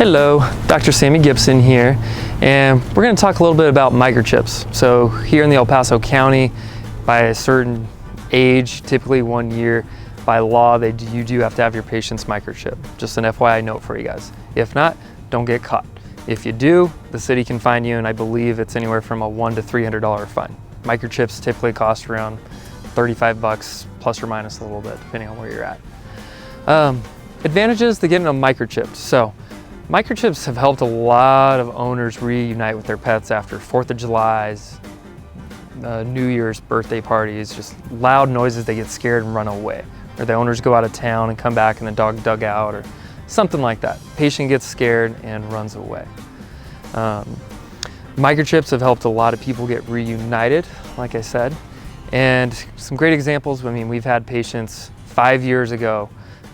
Hello, Dr. Sammy Gibson here, and we're going to talk a little bit about microchips. So here in the El Paso County, by a certain age, typically 1 year, by law, you do have to have your patient's microchip. Just an FYI note for you guys. If not, don't get caught. If you do, the city can fine you, and I believe it's anywhere from a $100 to $300 fine. Microchips typically cost around 35 bucks, plus or minus a little bit, depending on where you're at. Advantages to getting a microchip. So, microchips have helped a lot of owners reunite with their pets after 4th of July's, New Year's birthday parties, just loud noises, they get scared and run away. Or the owners go out of town and come back and the dog dug out or something like that. Patient gets scared and runs away. Microchips have helped a lot of people get reunited, like I said. And some great examples, I mean, we've had patients 5 years ago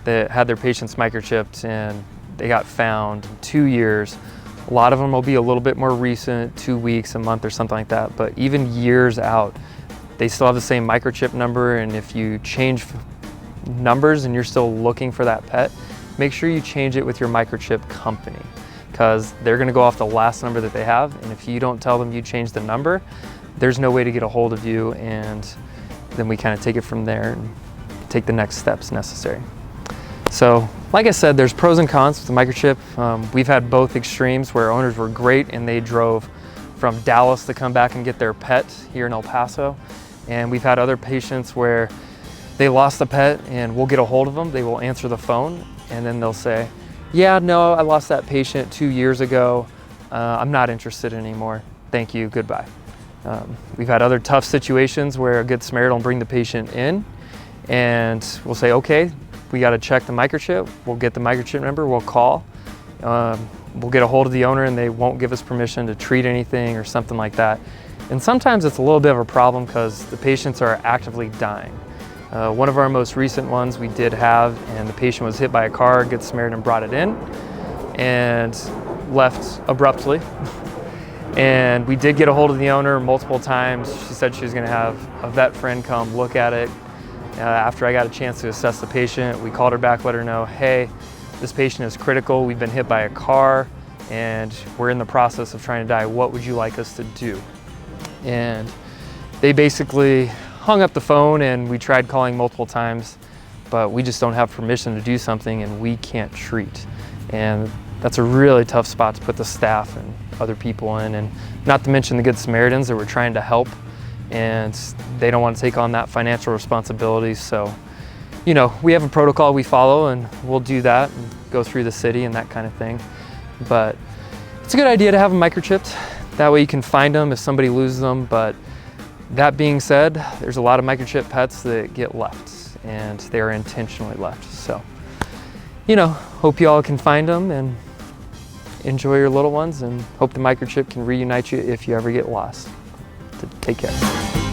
that had their patients microchipped and they got found in 2 years. A lot of them will be a little bit more recent, 2 weeks, a month or something like that, but even years out, they still have the same microchip number, and if you change numbers and you're still looking for that pet, make sure you change it with your microchip company, because they're gonna go off the last number that they have, and if you don't tell them you changed the number, there's no way to get a hold of you, and then we kind of take it from there and take the next steps necessary. So, like I said, there's pros and cons with the microchip. We've had both extremes where owners were great and they drove from Dallas to come back and get their pet here in El Paso. And we've had other patients where they lost the pet and we'll get a hold of them. They will answer the phone and then they'll say, yeah, no, I lost that patient 2 years ago. I'm not interested anymore. Thank you, goodbye. We've had other tough situations where a Good Samaritan will bring the patient in and we'll say, okay, we got to check the microchip. We'll get the microchip number, we'll call. We'll get a hold of the owner and they won't give us permission to treat anything or something like that. And sometimes it's a little bit of a problem because the patients are actively dying. One of our most recent ones we did have, and the patient was hit by a car. Good Samaritan brought it in and left abruptly. And we did get a hold of the owner multiple times. She said she was going to have a vet friend come look at it. After I got a chance to assess the patient, we called her back, let her know, hey, this patient is critical. We've been hit by a car and we're in the process of trying to die. What would you like us to do? And they basically hung up the phone and we tried calling multiple times, but we just don't have permission to do something and we can't treat. And that's a really tough spot to put the staff and other people in, and not to mention the Good Samaritans that were trying to help, and they don't want to take on that financial responsibility. So, you know, we have a protocol we follow and we'll do that and go through the city and that kind of thing. But it's a good idea to have them microchipped. That way you can find them if somebody loses them. But that being said, there's a lot of microchip pets that get left and they are intentionally left. So, you know, hope you all can find them and enjoy your little ones, and hope the microchip can reunite you if you ever get lost. Take care.